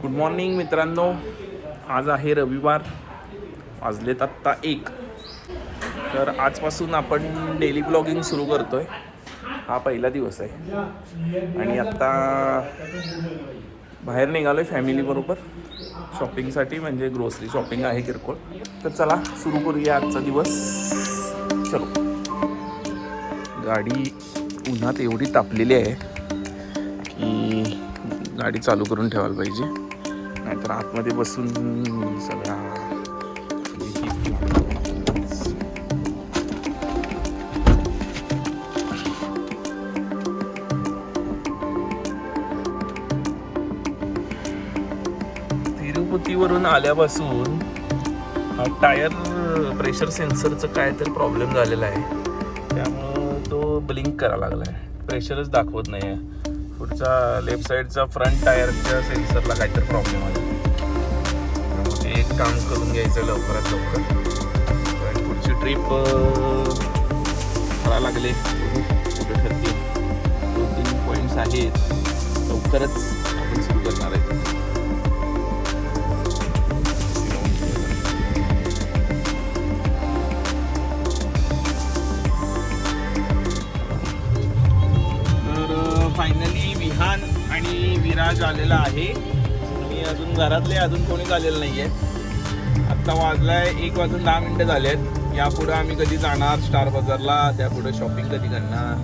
Good morning मित्रांनो. आज आहे रविवार, वाजलेत आत्ता 1. तर आजपासून आपण डेली ब्लॉगिंग सुरू करतो आहे. हा पहिला दिवस आहे आणि आत्ता बाहेर निघालो आहे फॅमिलीबरोबर शॉपिंगसाठी, म्हणजे ग्रोसरी शॉपिंग आहे किरकोळ. तर चला सुरू करूया आजचा दिवस. चलो. गाडी उन्हात एवढी तापलेली आहे की गाडी चालू करून ठेवायला पाहिजे, नाहीतर आतमध्ये बसून सगळा तिरुपतीवरून आल्यापासून हा टायर प्रेशर सेन्सरचं काय तर प्रॉब्लेम झालेला आहे, त्यामुळं तो ब्लिंक करायला लागला आहे. प्रेशरच दाखवत नाही आहे. पुढचा लेफ्ट साईडचा फ्रंट टायरच्या सेन्सरला काहीतरी प्रॉब्लेम आहे. त्यामुळे ते एक काम करून घ्यायचं लवकरात लवकर. आणि पुढची ट्रिप करायला लागले कुठे ठरते. 2-3 पॉईंट्स आहेत, लवकरच आपण सुरू करणार आहे. फायनली विहान आणि विराज आलेला आहे. मी अजून घरातले कोणीच आलेलं नाही आहे. आत्ता वाजलाय 1:10 झाले आहेत. यापुढं आम्ही कधी जाणार स्टार बाजारला, त्यापुढे शॉपिंग कधी करणार.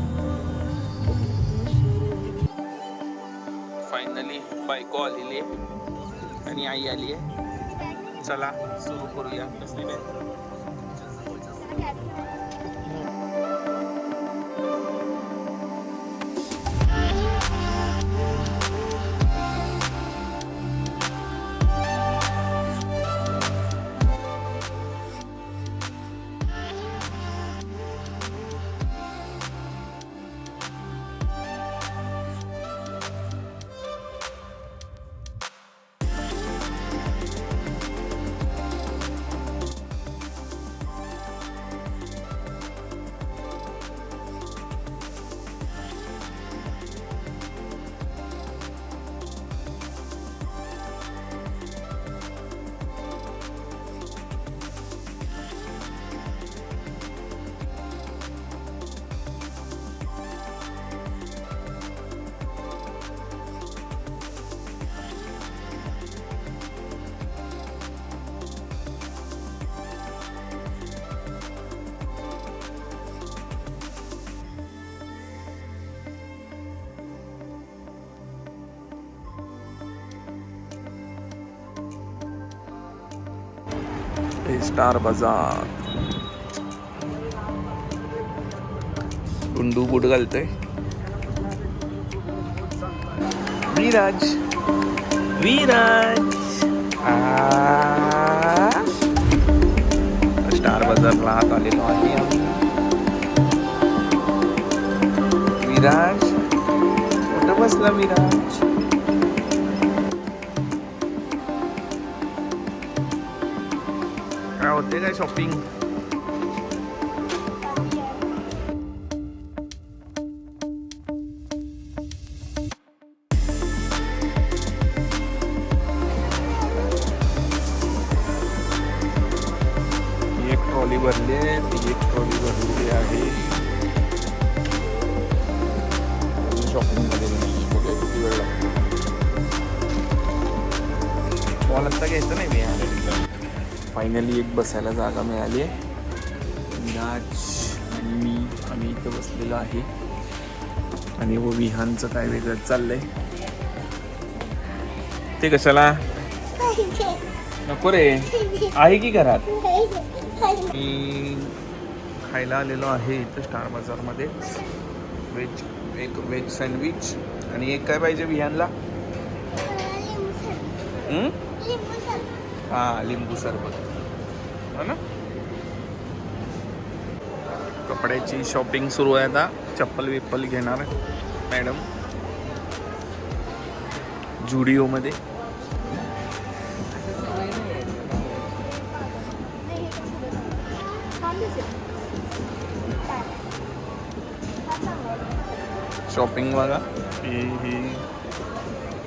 फायनली बायको आलेली आहे आणि आई आली आहे. चला सुरू करूया. कसली बॅग? स्टार बाजार. गुंडू बूट घालतोय. विराज स्टार बाजारला आत आलेलो आहे आम्ही. विराज कुठं बसला? विराज काय होते काय शॉपिंग? एक ट्रॉली भरली आहे, ती एक ट्रॉली भरलेली आहे. शॉपिंग मध्ये किती वेळ लागतो. बॉल आत्ता घ्यायचं नाही मी. फायनली एक बसायला जागा मिळाली आहे. विराज आणि आम्ही इथं बसलेलो आहे आणि वो विहानचं काय वेगळंच चाललंय. ते कशाला नको रे, आहे की घरात. मी खायला आलेलो आहे इथं स्टार बाजारमध्ये. एक व्हेज सँडविच आणि एक काय पाहिजे विहानला? हा, लिंबू सरबत हो ना. कपड्याची शॉपिंग सुरू आहे आता. चप्पल घेणार मॅडम जुडिओमध्ये. शॉपिंग बघा, ही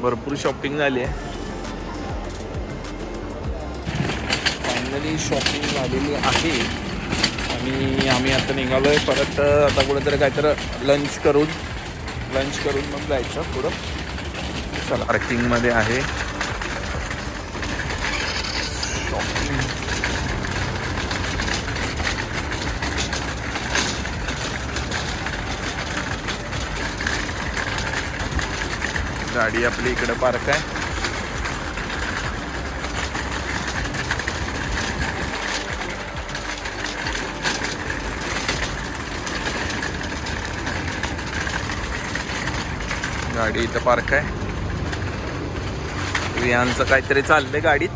भरपूर शॉपिंग झाली आहे. फायनली शॉपिंग झालेली आहे आणि आम्ही आता निघालो आहे परत. आता कुठेतरी काहीतरी लंच करून मग जायचं पुढं. चला, पार्किंगमध्ये आहे शॉपिंग. गाडी आपली इकडे पार्क आहे. गाडी इथं पार्क आहे. विहानचं काहीतरी चाललंय गाडीत.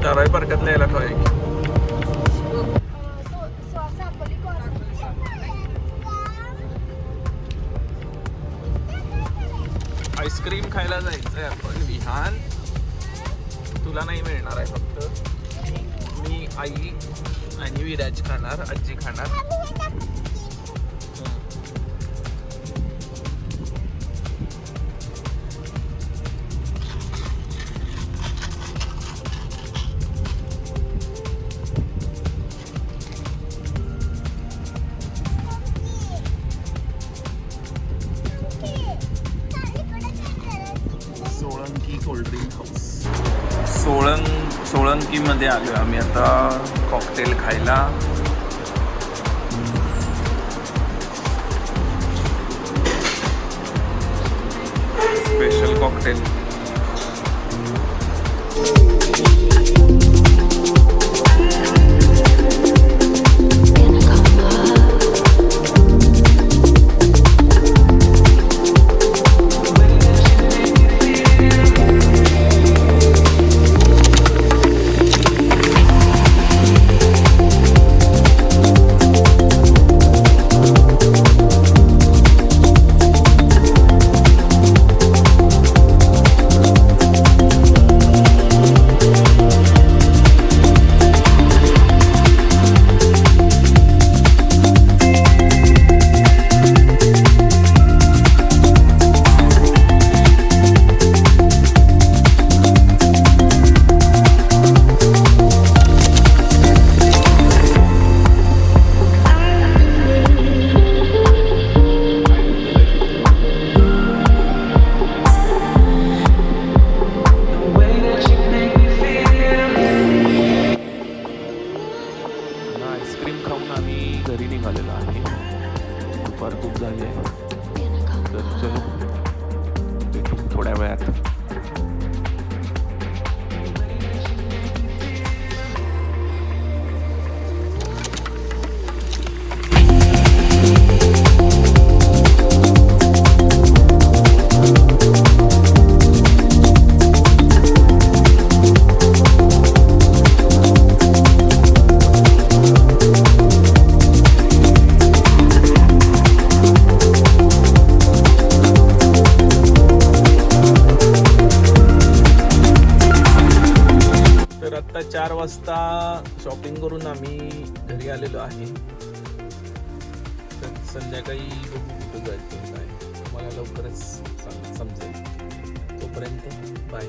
चाराई पार्कातला यायला काय आईस्क्रीम खायला जायचंय आपण. विहान तुला नाही मिळणार आहे, फक्त मी, आई आणि विराज खाणार, आजी खाणार. कोल्ड्रिंक हाऊस सोळंकीमध्ये आलो आम्ही आता कॉकटेल खायला. Special cocktail. घरी निघालेला आहे. दुपार खूप झाली आहे, तर चलो भेटू थोड्या वेळात. आत्ता 4 वाजता शॉपिंग करून आम्ही घरी आलेलो आहे. तर संध्याकाळी बघू कुठं जायचं काय, मला लवकरच समजेल. तोपर्यंत बाय.